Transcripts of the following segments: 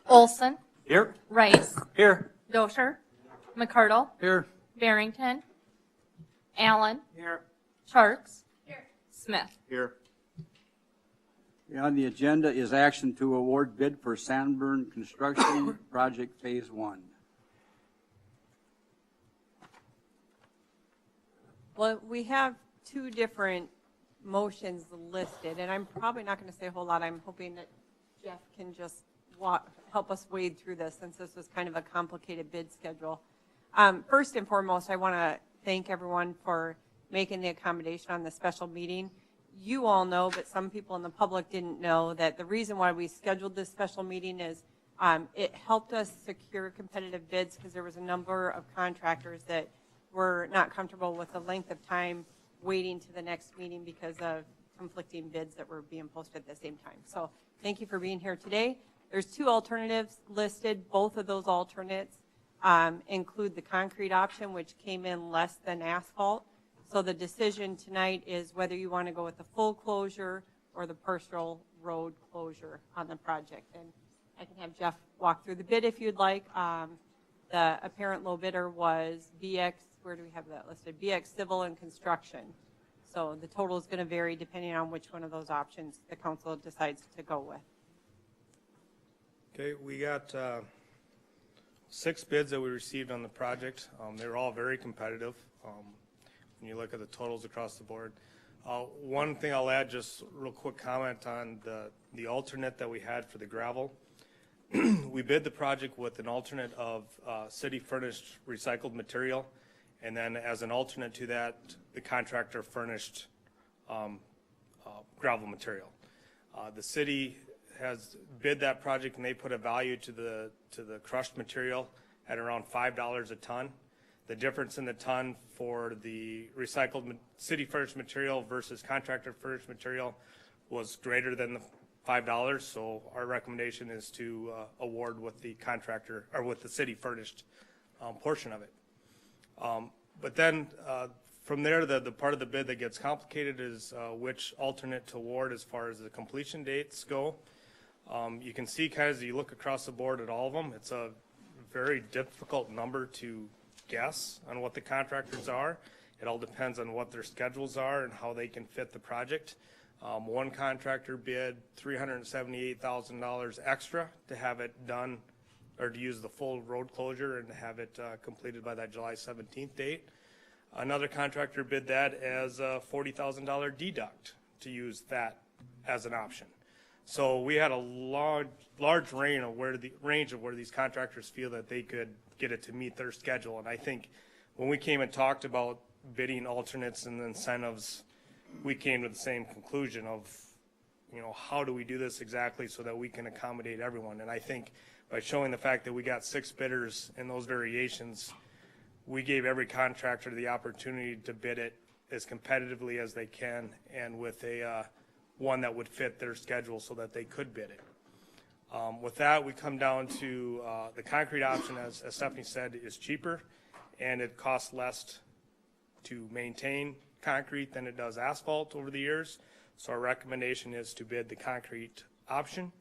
Olson, Here. Rice, Here. Dosher, McCardle, Here. Barrington, Allen, Here. Sharks, Smith. Here. On the agenda is action to award bid for Sandburn Construction Project Phase 1. Well, we have two different motions listed, and I'm probably not going to say a whole lot. I'm hoping that Jeff can just help us wade through this, since this was kind of a complicated bid schedule. First and foremost, I want to thank everyone for making the accommodation on the special meeting. You all know, but some people in the public didn't know, that the reason why we scheduled this special meeting is it helped us secure competitive bids, because there was a number of contractors that were not comfortable with the length of time waiting to the next meeting because of conflicting bids that were being posted at the same time. So thank you for being here today. There's two alternatives listed. Both of those alternates include the concrete option, which came in less than asphalt. So the decision tonight is whether you want to go with the full closure or the partial road closure on the project. And I can have Jeff walk through the bid if you'd like. The apparent low bidder was BX, where do we have that listed? BX Civil and Construction. So the total is going to vary depending on which one of those options the council decides to go with. Okay, we got 6 bids that we received on the project. They were all very competitive when you look at the totals across the board. One thing I'll add, just real quick comment on the alternate that we had for the gravel. We bid the project with an alternate of city furnished recycled material, and then as an alternate to that, the contractor furnished gravel material. The city has bid that project, and they put a value to the crushed material at around $5 a ton. The difference in the ton for the recycled city furnished material versus contractor furnished material was greater than the $5. So our recommendation is to award with the contractor or with the city furnished portion of it. But then from there, the part of the bid that gets complicated is which alternate to award as far as the completion dates go. You can see kind of as you look across the board at all of them, it's a very difficult number to guess on what the contractors are. It all depends on what their schedules are and how they can fit the project. One contractor bid $378,000 extra to have it done, or to use the full road closure and have it completed by that July 17th date. Another contractor bid that as a $40,000 deduct to use that as an option. So we had a large range of where these contractors feel that they could get it to meet their schedule. And I think when we came and talked about bidding alternates and incentives, we came to the same conclusion of, how do we do this exactly so that we can accommodate everyone? And I think by showing the fact that we got 6 bidders in those variations, we gave every contractor the opportunity to bid it as competitively as they can and with a one that would fit their schedule so that they could bid it. With that, we come down to the concrete option, as Stephanie said, is cheaper, and it costs less to maintain concrete than it does asphalt over the years. So our recommendation is to bid the concrete option.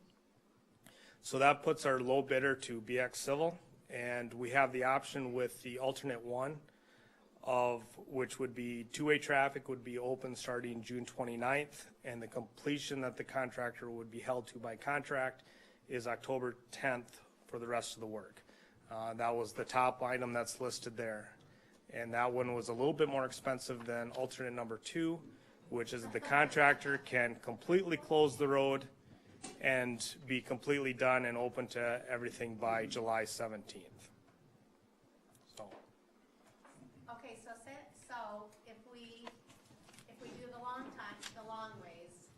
So that puts our low bidder to BX Civil, and we have the option with the alternate one of which would be two-way traffic would be open starting June 29th, and the completion that the contractor would be held to by contract is October 10th for the rest of the work. That was the top item that's listed there. And that one was a little bit more expensive than alternate number 2, which is that the contractor can completely close the road and be completely done and open to everything by July 17th. Okay, so if we do the long ways,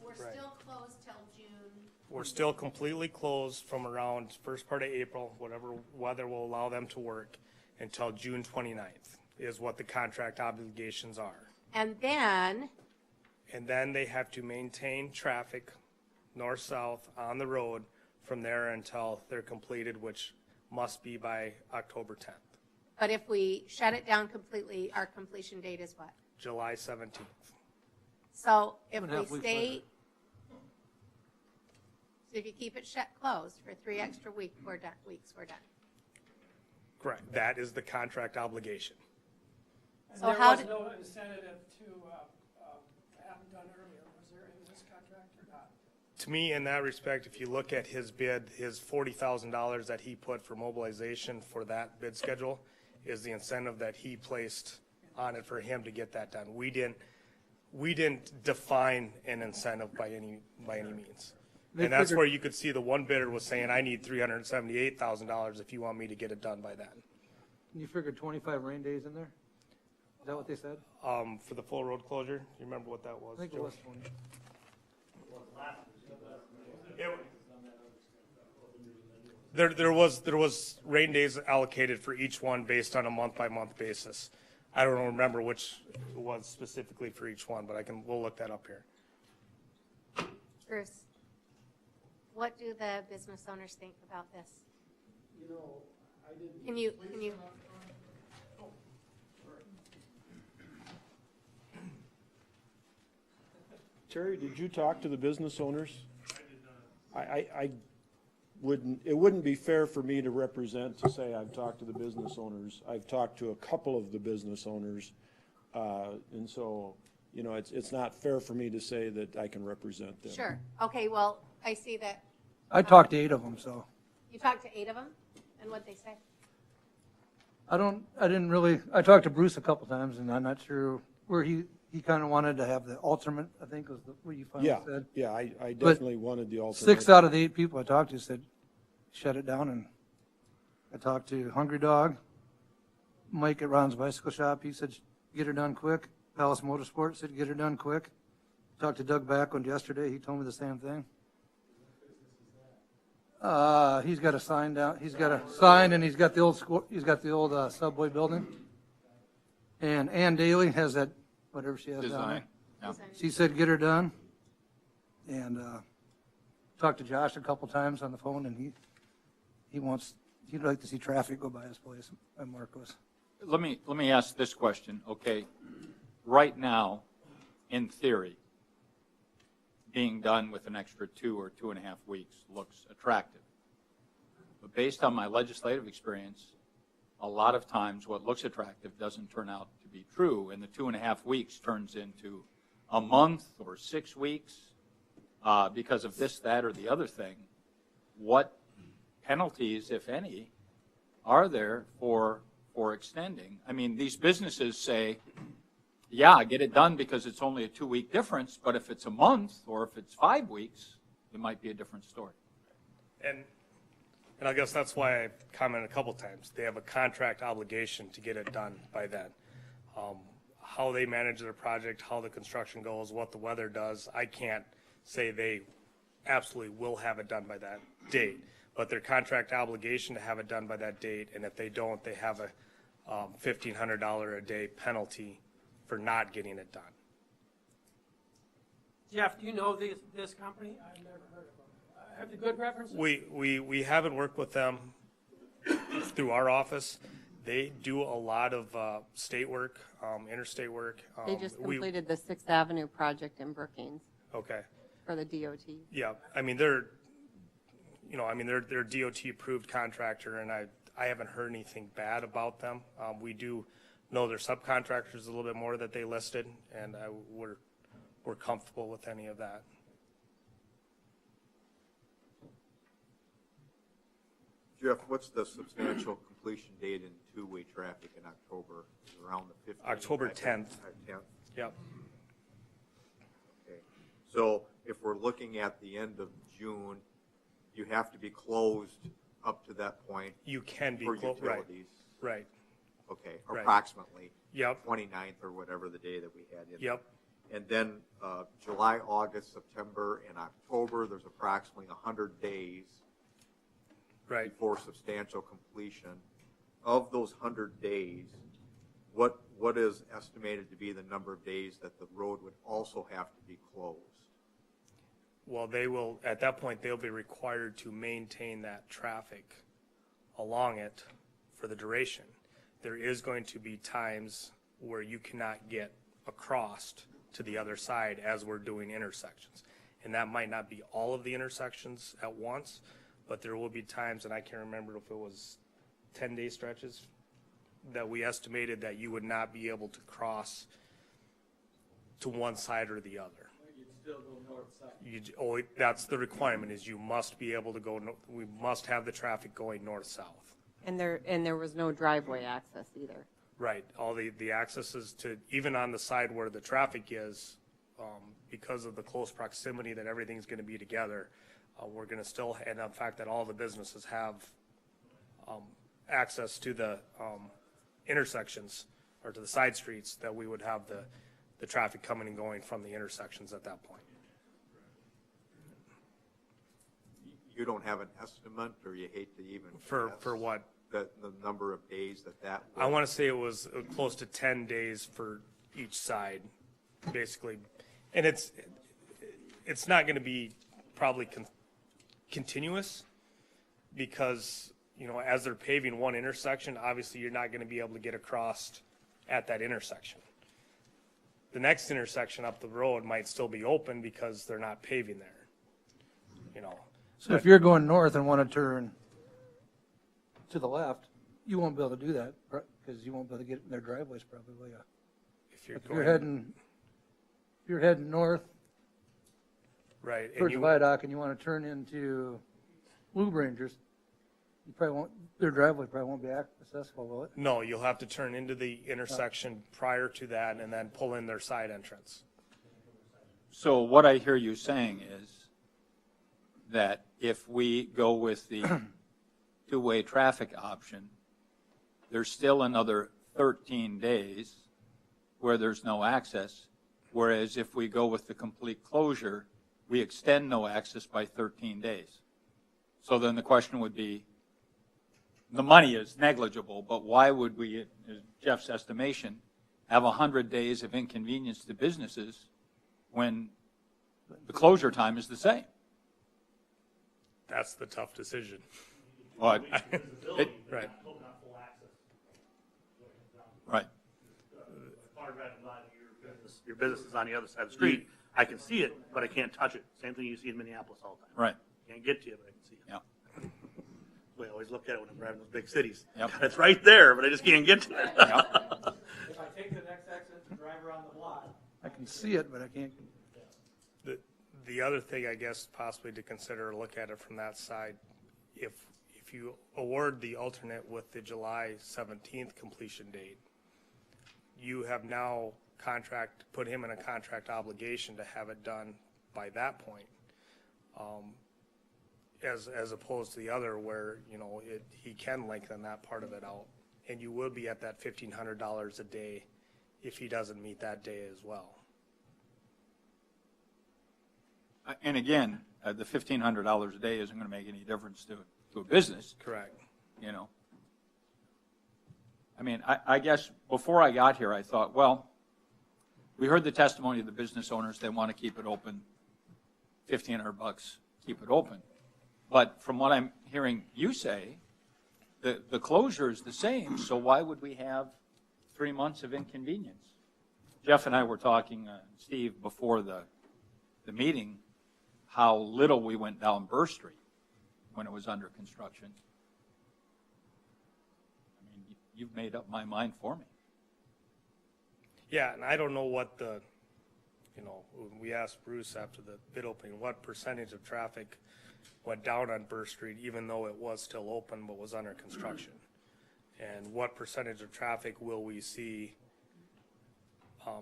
we're Right. still closed till June. We're still completely closed from around first part of April, whatever weather will allow them to work, until June 29th is what the contract obligations are. And then they have to maintain traffic north-south on the road from there until they're completed, which must be by October 10th. But if we shut it down completely, our completion date is what? July 17th. So if Half we weeks stay, So if you keep it shut closed for 3 extra weeks, we're done. Correct. That is the contract obligation. And So there how was did- no incentive to have them done earlier, was there in this contract or not? To me, in that respect, if you look at his bid, his $40,000 that he put for mobilization for that bid schedule is the incentive that he placed on it for him to get that done. We didn't define an incentive by any means. They And that's figured- where you could see the one bidder was saying, I need $378,000 if you want me to get it done by then. You figured 25 rain days in there? Is that what they said? For the full road closure, you remember what that was? I think it Joe? was 20. There was rain days allocated for each one based on a month-by-month basis. I don't remember which it was specifically for each one, but we'll look that up here. Bruce, what do the business owners think about this? Can you, Terry, did you talk to the business owners? I wouldn't, it wouldn't be fair for me to represent, to say I've talked to the business owners. I've talked to a couple of the business owners. And so, it's not fair for me to say that I can represent them. sure. Okay, well, I see that I talked to 8 of them, so you talked to 8 of them, and what'd they say? I talked to Bruce a couple times, and I'm not sure where he kind of wanted to have the alternate, I think was what you finally Yeah, said. yeah, I definitely wanted the alternate. 6 out of the 8 people I talked to said, shut it down, and I talked to Hungry Dog, Mike at Ron's Bicycle Shop, he said, get her done quick. Palace Motorsport said, get her done quick. Talked to Doug Backlund yesterday, he told me the same thing. He's got a sign down, he's got a sign, and he's got the old Subway building. And Ann Daly has that, whatever she has down there. She said, get her done. And talked to Josh a couple times on the phone, and he'd like to see traffic go by his place at Marcos. Let me ask this question, okay? Right now, in theory, being done with an extra 2 or 2.5 weeks looks attractive. But based on my legislative experience, a lot of times what looks attractive doesn't turn out to be true, and the 2.5 weeks turns into a month or 6 weeks because of this, that, or the other thing. What penalties, if any, are there for extending? I mean, these businesses say, yeah, get it done because it's only a 2-week difference, but if it's a month or if it's 5 weeks, it might be a different story. And I guess that's why I commented a couple times. They have a contract obligation to get it done by then. How they manage their project, how the construction goes, what the weather does, I can't say they absolutely will have it done by that date. But their contract obligation to have it done by that date, and if they don't, they have a $1,500 a day penalty for not getting it done. Jeff, do you know this company? I've never heard of them. Have the good references? We haven't worked with them through our office. They do a lot of state work, interstate work. They just completed the 6th Avenue project in Brookings Okay. for the DOT. Yeah, I mean, they're DOT approved contractor, and I haven't heard anything bad about them. We do know their subcontractors a little bit more that they listed, and we're comfortable with any of that. Jeff, what's the substantial completion date in two-way traffic in October? Is it around the 15th? October 10th. 10th? Yep. Okay. So if we're looking at the end of June, you have to be closed up to that point You can be for close, right, utilities? right. Okay, Right. approximately. Yep, 29th or whatever the day that we had in. yep, And then July, August, September, and October, there's approximately 100 days right. before substantial completion. Of those 100 days, what is estimated to be the number of days that the road would also have to be closed? Well, they will, at that point, they'll be required to maintain that traffic along it for the duration. There is going to be times where you cannot get across to the other side as we're doing intersections. And that might not be all of the intersections at once, but there will be times, and I can't remember if it was 10-day stretches, that we estimated that you would not be able to cross to one side or the other. You'd still go north-south. That's the requirement, is you must be able to go, we must have the traffic going north-south. And there was no driveway access either. Right, all the accesses to, even on the side where the traffic is, because of the close proximity that everything's gonna be together, we're gonna still, and the fact that all the businesses have access to the intersections, or to the side streets, that we would have the traffic coming and going from the intersections at that point. You don't have an estimate, or you hate to even For guess what? the number of days that I would- want to say it was close to 10 days for each side, basically. And it's not going to be probably continuous, because, you know, as they're paving one intersection, obviously you're not going to be able to get across at that intersection. The next intersection up the road might still be open because they're not paving there, you know. So if you're going north and want to turn to the left, you won't be able to do that, because you won't be able to get in their driveways probably, will you? If you're If you're going, heading north right, and towards you, Viaduct and you want to turn into Blue Rangers, you probably won't, their driveway probably won't be accessible, will it? no, you'll have to turn into the intersection prior to that and then pull in their side entrance. So what I hear you saying is that if we go with the two-way traffic option, there's still another 13 days where there's no access, whereas if we go with the complete closure, we extend no access by 13 days. So then the question would be, the money is negligible, but why would we, as Jeff's estimation, have 100 days of inconvenience to businesses when the closure time is the same? That's the tough decision. But Right. right. Your business is on the other side of the street. I can see it, but I can't touch it. Same thing you see in Minneapolis all the time. Right. Can't get to you, but I can see it. Yeah. We always look at it when I'm driving those big cities. Yep. It's right there, but I just can't get to it. Yep. If I take the next exit and drive around the block, I can see it, but I can't. The other thing, I guess, possibly to consider or look at it from that side, if you award the alternate with the July 17th completion date, you have now put him in a contract obligation to have it done by that point. As opposed to the other where, you know, he can lengthen that part of it out. And you will be at that $1,500 a day if he doesn't meet that day as well. And again, the $1,500 a day isn't going to make any difference to a business, Correct. you know. I mean, I guess before I got here, I thought, well, we heard the testimony of the business owners. They want to keep it open, $1,500, keep it open. But from what I'm hearing you say, the closure is the same, so why would we have 3 months of inconvenience? Jeff and I were talking, Steve, before the meeting, how little we went down Burr Street when it was under construction. I mean, you've made up my mind for me. Yeah, and I don't know what when we asked Bruce after the bid opening, what percentage of traffic went down on Burr Street, even though it was still open but was under construction? And what percentage of traffic will we see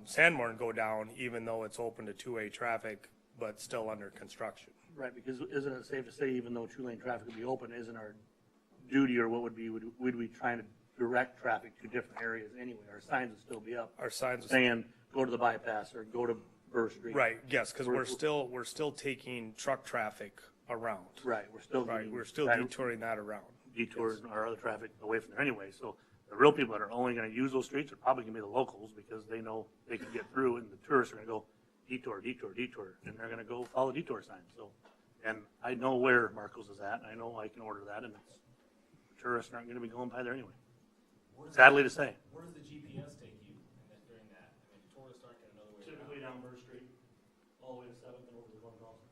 Sanborn go down, even though it's open to two-way traffic but still under construction? Right, because isn't it safe to say, even though two-lane traffic would be open, isn't our duty, or what would we trying to direct traffic to different areas anyway? Our signs would still be up Our signs are saying, go to the bypass or go to Burr Street. right, yes, because we're still taking truck traffic around. Right, we're still. Right, we're still trying to detouring that around. Detour our other traffic away from there anyway, so the real people that are only gonna use those streets are probably gonna be the locals, because they know they can get through, and the tourists are gonna go detour, detour, detour, and they're gonna go follow detour signs, so. And I know where Marcos is at, and I know I can order that, and it's, the tourists aren't gonna be going by there anyway. Sadly to say. Where does the GPS take you during that? I mean, tourists aren't gonna know the way around. Typically down Burr Street, all the way to Seventh and over to Glen Carlson.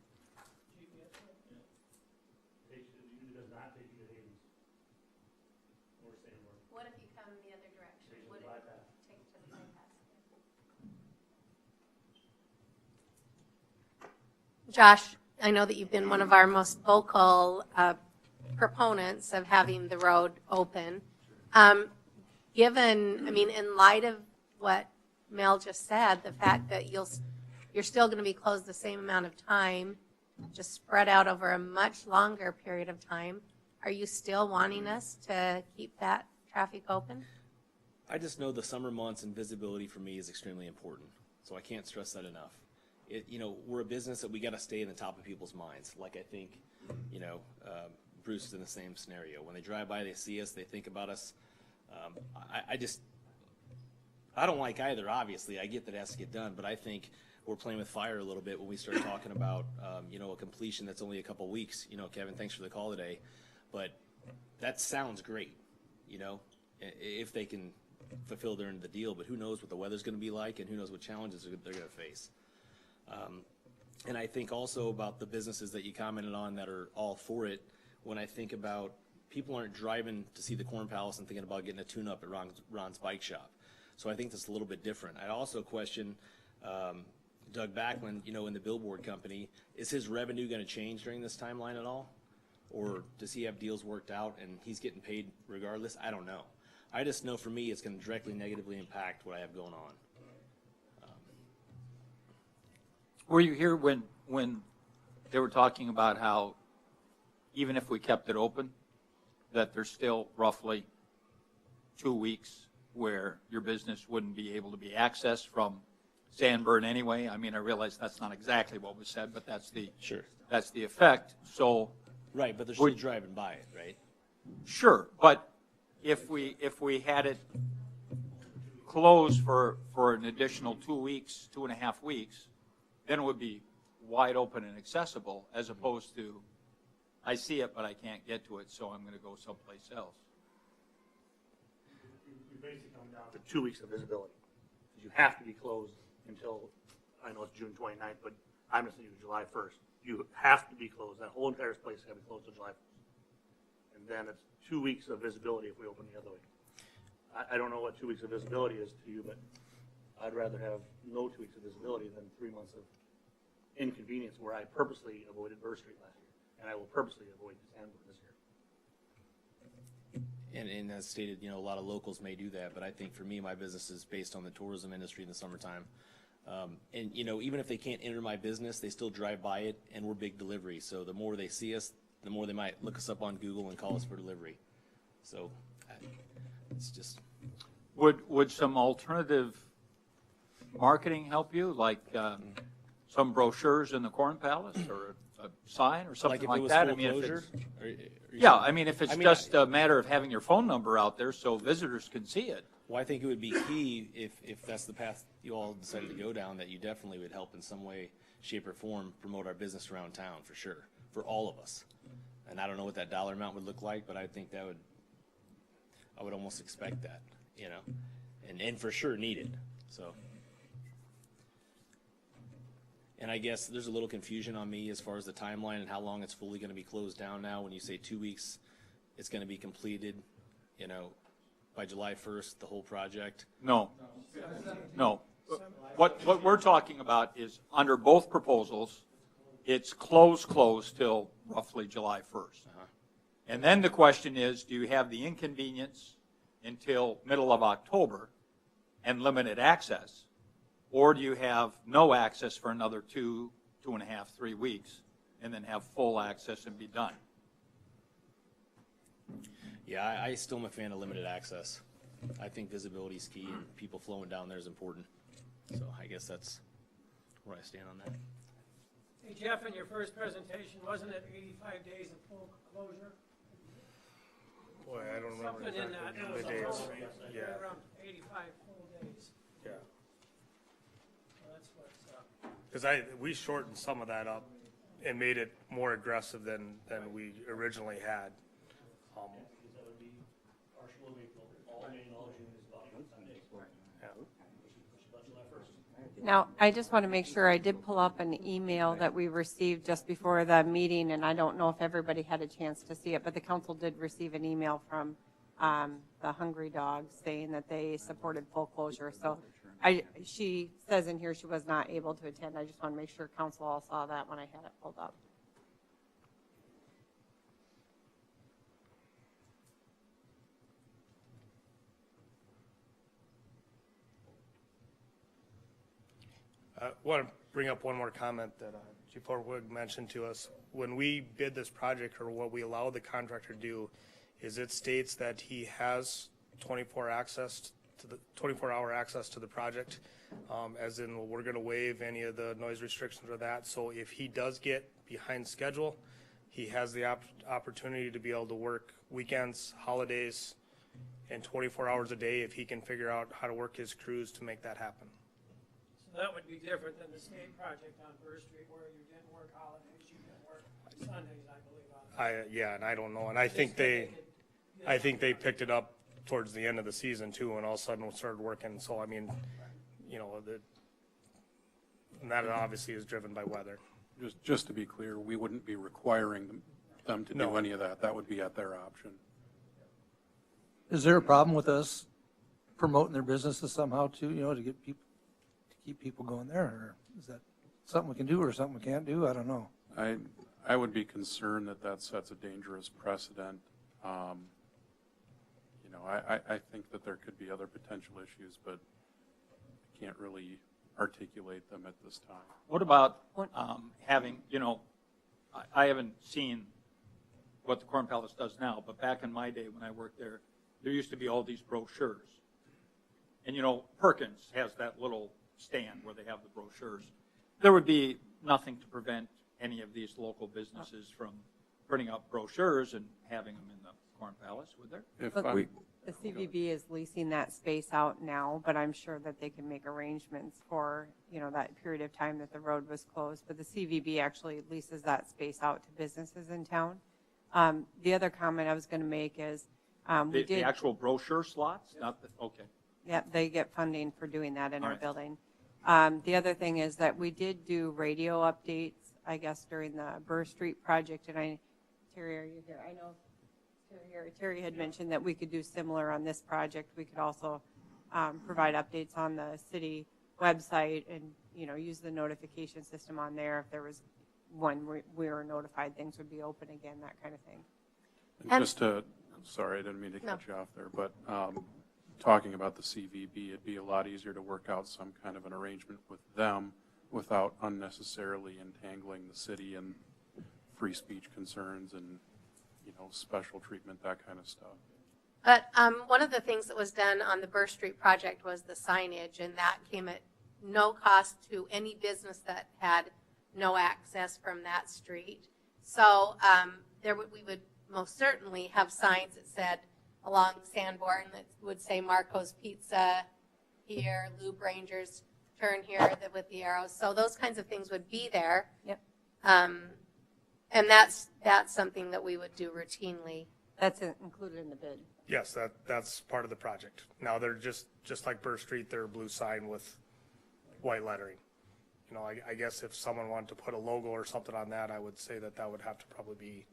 Josh, I know that you've been one of our most vocal proponents of having the road open. Given, I mean, in light of what Mel just said, the fact that you're still going to be closed the same amount of time, just spread out over a much longer period of time, are you still wanting us to keep that traffic open? I just know the summer months and visibility for me is extremely important. So I can't stress that enough. We're a business that we got to stay in the top of people's minds. Like I think, Bruce is in the same scenario. When they drive by, they see us, they think about us. I don't like either, obviously. I get that it has to get done, but I think we're playing with fire a little bit when we start talking about, a completion that's only a couple weeks. Kevin, thanks for the call today. But that sounds great, if they can fulfill their end of the deal. But who knows what the weather's going to be like, and who knows what challenges they're going to face. And I think also about the businesses that you commented on that are all for it. When I think about people aren't driving to see the Corn Palace and thinking about getting a tune-up at Ron's Bike Shop. So I think that's a little bit different. I also question Doug Backlund, in the billboard company. Is his revenue going to change during this timeline at all? Or does he have deals worked out and he's getting paid regardless? I don't know. I just know for me it's going to directly negatively impact what I have going on. Were you here when they were talking about how even if we kept it open, that there's still roughly 2 weeks where your business wouldn't be able to be accessed from Sanborn anyway? I mean, I realize that's not exactly what was said, but that's the effect. So right, but they're still driving by it, right? Sure, but if we had it closed for an additional 2 weeks, 2.5 weeks, then it would be wide open and accessible, as opposed to, I see it, but I can't get to it, so I'm going to go someplace else. You basically come down to 2 weeks of visibility. You have to be closed until, I know it's June 29th, but I'm just thinking July 1st. You have to be closed. That whole entire place has to be closed until July 1st. And then it's 2 weeks of visibility if we open the other way. I don't know what 2 weeks of visibility is to you, but I'd rather have no 2 weeks of visibility than 3 months of inconvenience where I purposely avoided Burr Street last year, and I will purposely avoid Sanborn this year. And as stated, a lot of locals may do that, but I think for me, my business is based on the tourism industry in the summertime. And even if they can't enter my business, they still drive by it, and we're big delivery. So the more they see us, the more they might look us up on Google and call us for delivery. So it's just. Would some alternative marketing help you, like some brochures in the Corn Palace, or a sign, or something like that? I mean, if it's just a matter of having your phone number out there so visitors can see it. Well, I think it would be key if that's the path you all decided to go down, that you definitely would help in some way, shape, or form promote our business around town, for sure, for all of us. And I don't know what that dollar amount would look like, but I think I would almost expect that, and for sure needed. So. And I guess there's a little confusion on me as far as the timeline and how long it's fully going to be closed down now. When you say 2 weeks, it's going to be completed, by July 1st, the whole project. No. What we're talking about is under both proposals, it's closed till roughly July 1st. And then the question is, do you have the inconvenience until middle of October and limited access? Or do you have no access for another 2.5, 3 weeks, and then have full access and be done? Yeah, I still am a fan of limited access. I think visibility is key, and people flowing down there is important. So I guess that's where I stand on that. Hey, Jeff, in your first presentation, wasn't it 85 days of full closure? Boy, I don't remember Something in that. the dates. Yeah. Around 85 full days. Yeah. Well, that's what's up. Because we shortened some of that up and made it more aggressive than we originally had. That would be partial of April, all May and all June is about 85 days. About July 1st. Now, I just want to make sure, I did pull up an email that we received just before the meeting, and I don't know if everybody had a chance to see it, but the council did receive an email from the Hungry Dogs saying that they supported full closure. So She says in here she was not able to attend. I just want to make sure council all saw that when I had it pulled up. I want to bring up one more comment that Chief Orwig mentioned to us. When we bid this project, or what we allow the contractor to do, is it states that he has 24-hour access to the project, as in we're going to waive any of the noise restrictions or that. So if he does get behind schedule, he has the opportunity to be able to work weekends, holidays, and 24 hours a day if he can figure out how to work his crews to make that happen. So that would be different than the state project on Burr Street where you didn't work holidays, you didn't work Sundays, I believe. Yeah, and I don't know, and I think they picked it up towards the end of the season too, and all of a sudden we started working. So I mean, you know, and that obviously is driven by weather. Just to be clear, we wouldn't be requiring them to do any of that. That would be at their option. Is there a problem with us promoting their businesses somehow too, you know, to get people, to keep people going there? Or is that something we can do or something we can't do? I don't know. I would be concerned that sets a dangerous precedent. You know, I think that there could be other potential issues, but I can't really articulate them at this time. What about having, you know, I haven't seen what the Corn Palace does now, but back in my day when I worked there, there used to be all these brochures. And, you know, Perkins has that little stand where they have the brochures. There would be nothing to prevent any of these local businesses from printing up brochures and having them in the Corn Palace, would there? The CVB is leasing that space out now, but I'm sure that they can make arrangements for, you know, that period of time that the road was closed. But the CVB actually leases that space out to businesses in town. The other comment I was going to make is the actual brochure slots? Not the, okay. Yeah, they get funding for doing that in our building. The other thing is that we did do radio updates, I guess, during the Burr Street project. And Terry, are you here? I know Terry had mentioned that we could do similar on this project. We could also provide updates on the city website and, you know, use the notification system on there. If there was one we were notified things would be open again, that kind of thing. And just to, sorry, I didn't mean to cut you off there, but talking about the CVB, it'd be a lot easier to work out some kind of an arrangement with them without unnecessarily entangling the city and free speech concerns and, you know, special treatment, that kind of stuff. But one of the things that was done on the Burr Street project was the signage, and that came at no cost to any business that had no access from that street. So we would most certainly have signs that said along Sanborn that would say Marco's Pizza here, Lube Rangers turn here with the arrows. So those kinds of things would be there. Yep. And that's something that we would do routinely. That's included in the bid. Yes, that's part of the project. Now they're just like Burr Street, they're a blue sign with white lettering. You know, I guess if someone wanted to put a logo or something on that, I would say that would have to probably be,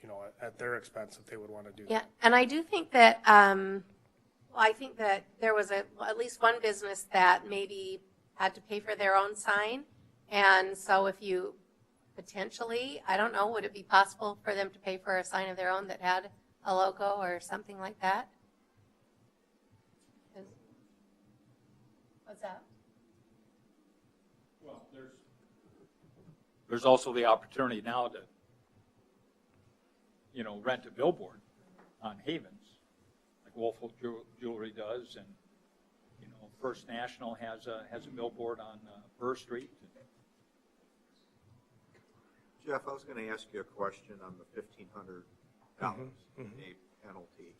you know, at their expense if they would want to do that. Yeah, and I do think that, I think that there was at least one business that maybe had to pay for their own sign. And so if you potentially, I don't know, would it be possible for them to pay for a sign of their own that had a logo or something like that? What's that? Well, there's also the opportunity now to, you know, rent a billboard on Havens, like Woolfolk Jewelry does, and, you know, First National has a billboard on Burr Street. Jeff, I was going to ask you a question on the $1,500 a penalty.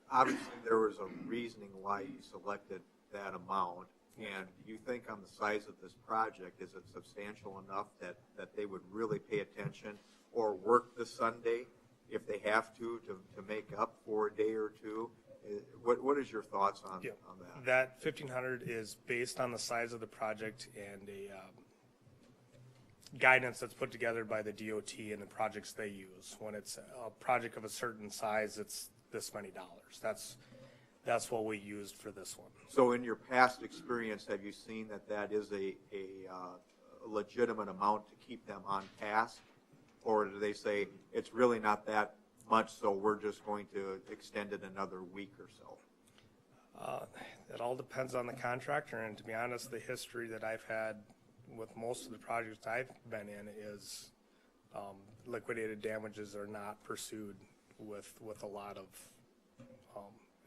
Obviously, there was a reasoning why you selected that amount, and do you think on the size of this project, is it substantial enough that they would really pay attention or work the Sunday if they have to make up for a day or two? What is your thoughts on that? That $1,500 is based on the size of the project and a guidance that's put together by the DOT and the projects they use. When it's a project of a certain size, it's this many dollars. that's what we used for this one. So in your past experience, have you seen that that is a legitimate amount to keep them on task? Or do they say, it's really not that much, so we're just going to extend it another week or so? It all depends on the contractor, and to be honest, the history that I've had with most of the projects I've been in is liquidated damages are not pursued with a lot of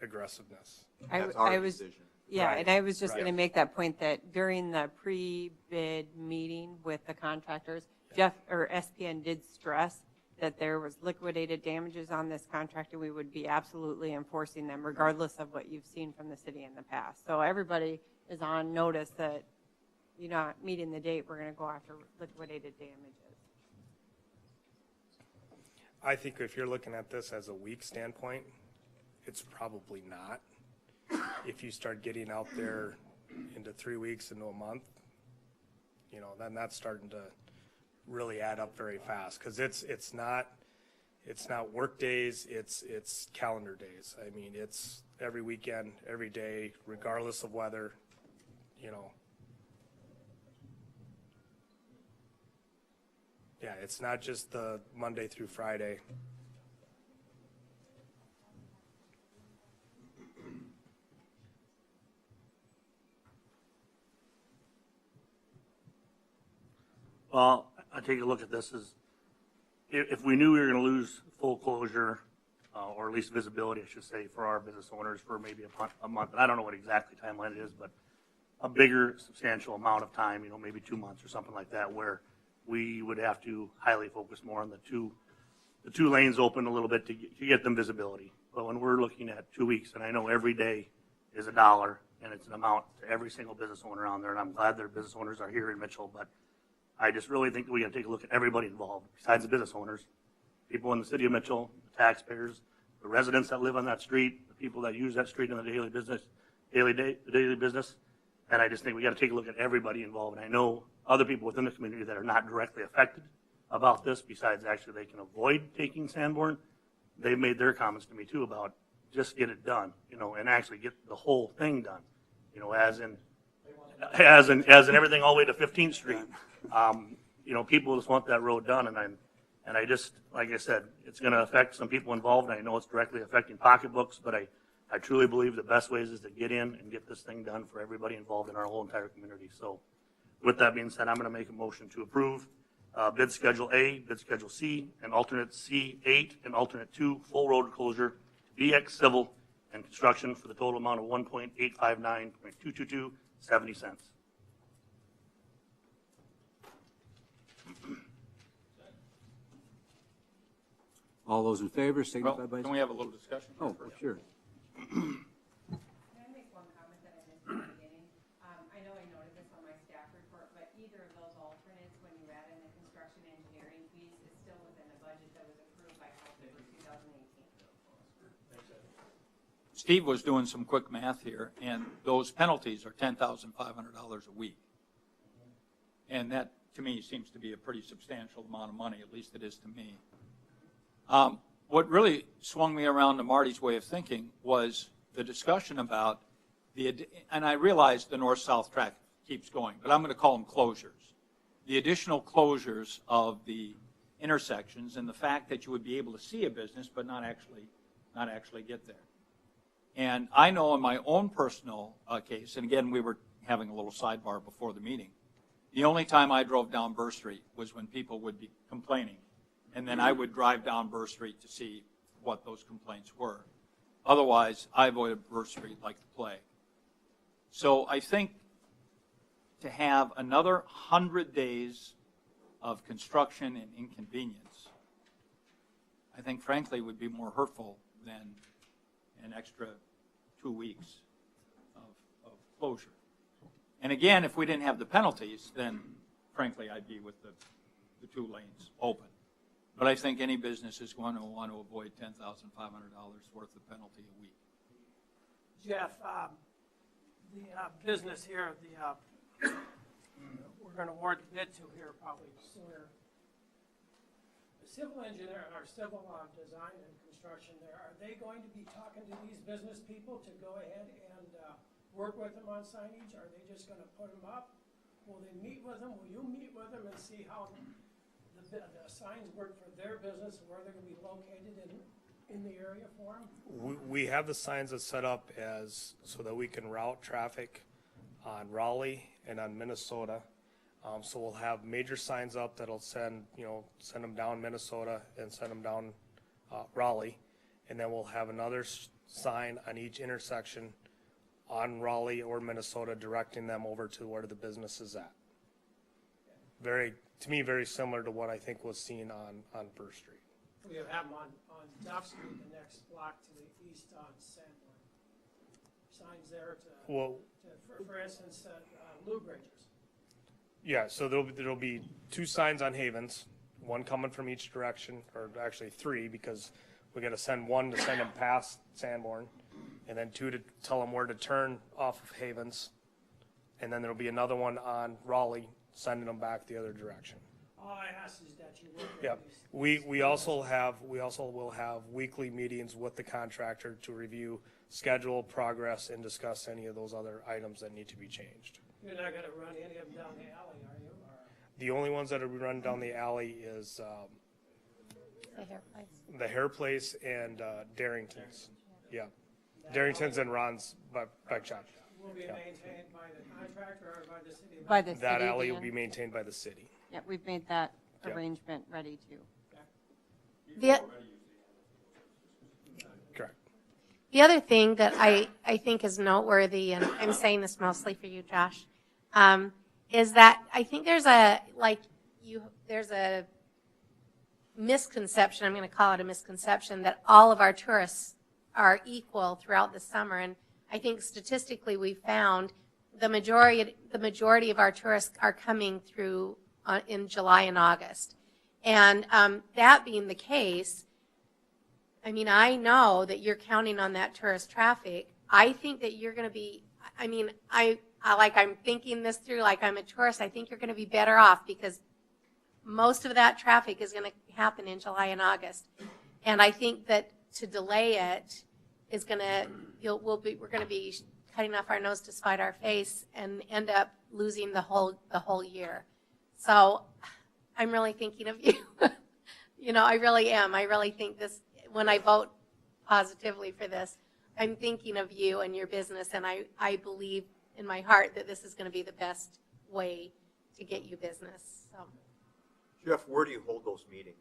aggressiveness. That's our decision. Yeah, Right. and I was just Right. going to make that point that during the pre-bid meeting with the contractors, Jeff, or SPN did stress that there was liquidated damages on this contract, and we would be absolutely enforcing them regardless of what you've seen from the city in the past. So everybody is on notice that you're not meeting the date, we're going to go after liquidated damages. I think if you're looking at this as a week standpoint, it's probably not. If you start getting out there into 3 weeks, into a month, then that's starting to really add up very fast, because it's not work days, it's calendar days. I mean, it's every weekend, every day, regardless of weather, Yeah, it's not just the Monday through Friday. Well, I take a look at this as, if we knew we were going to lose full closure, or at least visibility, I should say, for our business owners for maybe a month, and I don't know what exactly timeline it is, but a bigger substantial amount of time, maybe 2 months or something like that, where we would have to highly focus more on the two lanes open a little bit to get them visibility. But when we're looking at 2 weeks, and I know every day is $1, and it's an amount to every single business owner on there, and I'm glad their business owners are here in Mitchell, but I just really think that we got to take a look at everybody involved, besides the business owners, people in the city of Mitchell, the taxpayers, the residents that live on that street, the people that use that street in the daily business, and I just think we got to take a look at everybody involved. And I know other people within the community that are not directly affected about this, besides actually they can avoid taking Sanborn. They've made their comments to me too about just get it done, and actually get the whole thing done, as in everything all the way to 15th Street. People just want that road done, and I just, like I said, it's going to affect some people involved. I know it's directly affecting pocketbooks, but I truly believe the best ways is to get in and get this thing done for everybody involved in our whole entire community. So with that being said, I'm going to make a motion to approve bid schedule A, bid schedule C, and alternate C8 and alternate 2 full road closure to BX Civil and Construction for the total amount of $1,859.222.70. All those in favor signify by. Can we have a little discussion? Oh, sure. Can I make one comment that I missed in the beginning? I know I noted this on my staff report, but either of those alternates, when you add in the construction engineering fees, is still within the budget that was approved by council for 2018. Steve was doing some quick math here, and those penalties are $10,500 a week. And that, to me, seems to be a pretty substantial amount of money, at least it is to me. What really swung me around to Marty's way of thinking was the discussion about and I realize the north-south track keeps going, but I'm going to call them closures. The additional closures of the intersections and the fact that you would be able to see a business but not actually get there. And I know in my own personal case, and again, we were having a little sidebar before the meeting, the only time I drove down Burr Street was when people would be complaining. And then I would drive down Burr Street to see what those complaints were. Otherwise, I avoided Burr Street like the plague. So I think to have another 100 days of construction and inconvenience, I think frankly would be more hurtful than an extra 2 weeks of closure. And again, if we didn't have the penalties, then frankly I'd be with the 2 lanes open. But I think any business is going to want to avoid $10,500 worth of penalty a week. Jeff, the business here, we're going to award the bid to here probably sooner. civil engineer, or civil design and construction there, are they going to be talking to these business people to go ahead and work with them on signage? Are they just gonna put them up? Will they meet with them? Will you meet with them and see how the signs work for their business and where they're gonna be located in the area for them? We have the signs that's set up as, so that we can route traffic on Raleigh and on Minnesota. So we'll have major signs up that'll send them down Minnesota and send them down Raleigh. And then we'll have another sign on each intersection on Raleigh or Minnesota directing them over to where the business is at. To me, very similar to what I think was seen on Burr Street. We have them on Duff Street, the next block to the east on Sanborn. Signs there for instance, Lou Bridges. Yeah, so there'll be 2 signs on Havens, one coming from each direction, or actually 3, because we got to send one to send them past Sanborn, and then 2 to tell them where to turn off of Havens, and then there'll be another one on Raleigh, sending them back the other direction. All I ask is that you work with Yep. We also will have weekly meetings with the contractor to review schedule, progress, and discuss any of those other items that need to be changed. You're not gonna run any of them down the alley, are you? The only ones that are run down the alley is The hair place. the Hair Place and Darrington's. Yeah, Darrington's and Ron's bike shop. Will be maintained by the contractor or by the city? By the city. That alley will Dan. be maintained by the city. Yeah, we've made that Yep. arrangement ready too. Correct. The other thing that I think is noteworthy, and I'm saying this mostly for you, Josh, is that I think there's a misconception, I'm going to call it a misconception, that all of our tourists are equal throughout the summer. And I think statistically we found the majority of our tourists are coming through in July and August. And that being the case, I mean, I know that you're counting on that tourist traffic. I think that you're going to be, I mean, I'm thinking this through like I'm a tourist. I think you're going to be better off because most of that traffic is going to happen in July and August. And I think that to delay it is going to, we're going to be cutting off our nose to spite our face and end up losing the whole year. So I'm really thinking of you. You know, I really am. I really think this, when I vote positively for this, I'm thinking of you and your business, and I believe in my heart that this is going to be the best way to get you business. So. Jeff, where do you hold those meetings?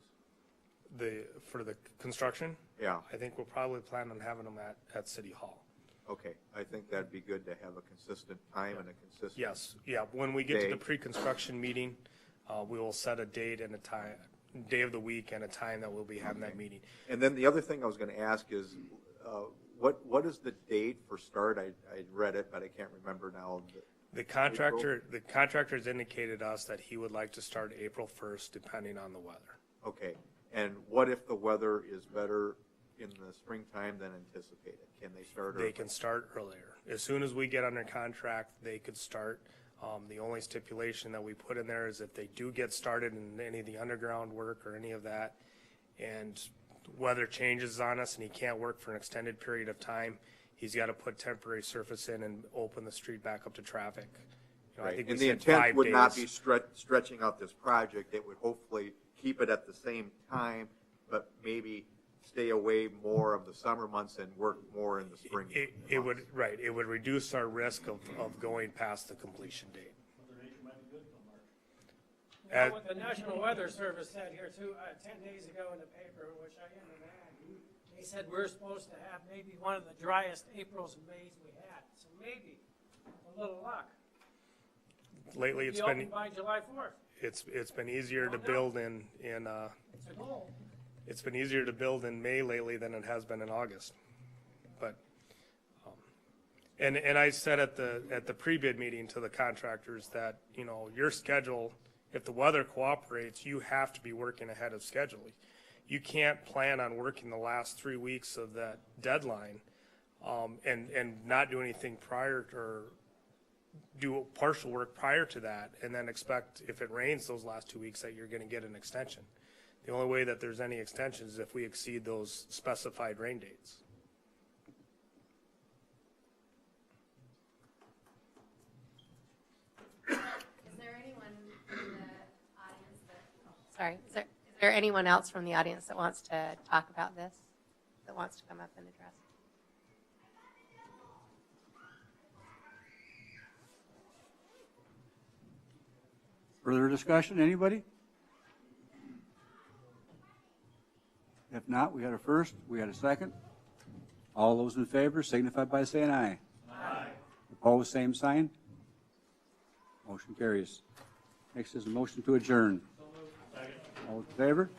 For the construction? Yeah. I think we'll probably plan on having them at City Hall. Okay, I think that'd be good to have a consistent time and a consistent. Yes, yeah, when we get to day. the pre-construction meeting, we will set a date and a time, day of the week and a time that we'll be having that meeting. And then the other thing I was gonna ask is, what is the date for start? I read it, but I can't remember now. The contractor's indicated us that he would like to start April 1st, depending on the weather. Okay, and what if the weather is better in the springtime than anticipated? Can they start early? They can start earlier. As soon as we get under contract, they could start. The only stipulation that we put in there is if they do get started in any of the underground work or any of that, and weather changes on us and he can't work for an extended period of time, he's got to put temporary surface in and open the street back up to traffic. You know, I Right, think and we the said intent 5 would not days. be stretching out this project. It would hopefully keep it at the same time, but maybe stay away more of the summer months and work more in the spring. It would, right, it would reduce our risk of going past the completion date. Well, what the National Weather Service said here too, 10 days ago in the paper, which I am an ad, they said we're supposed to have maybe one of the driest Aprils and Mays we had. So maybe, a little luck. Lately, it's Be open been, by July 4th. it's been easier to build in, It's a goal. it's been easier to build in May lately than it has been in August. But, and I said at the pre-bid meeting to the contractors that, you know, your schedule, if the weather cooperates, you have to be working ahead of schedule. You can't plan on working the last 3 weeks of that deadline, and not do anything prior to, or do partial work prior to that, and then expect, if it rains those last 2 weeks, that you're gonna get an extension. The only way that there's any extensions is if we exceed those specified rain dates. Is there anyone in the audience is there anyone else from the audience that wants to talk about this, that wants to come up and address? Further discussion, anybody? If not, we had a first, we had a second. All those in favor signify by saying aye. Aye. Opposed, same sign. Motion carries. Next is a motion to adjourn. All in favor?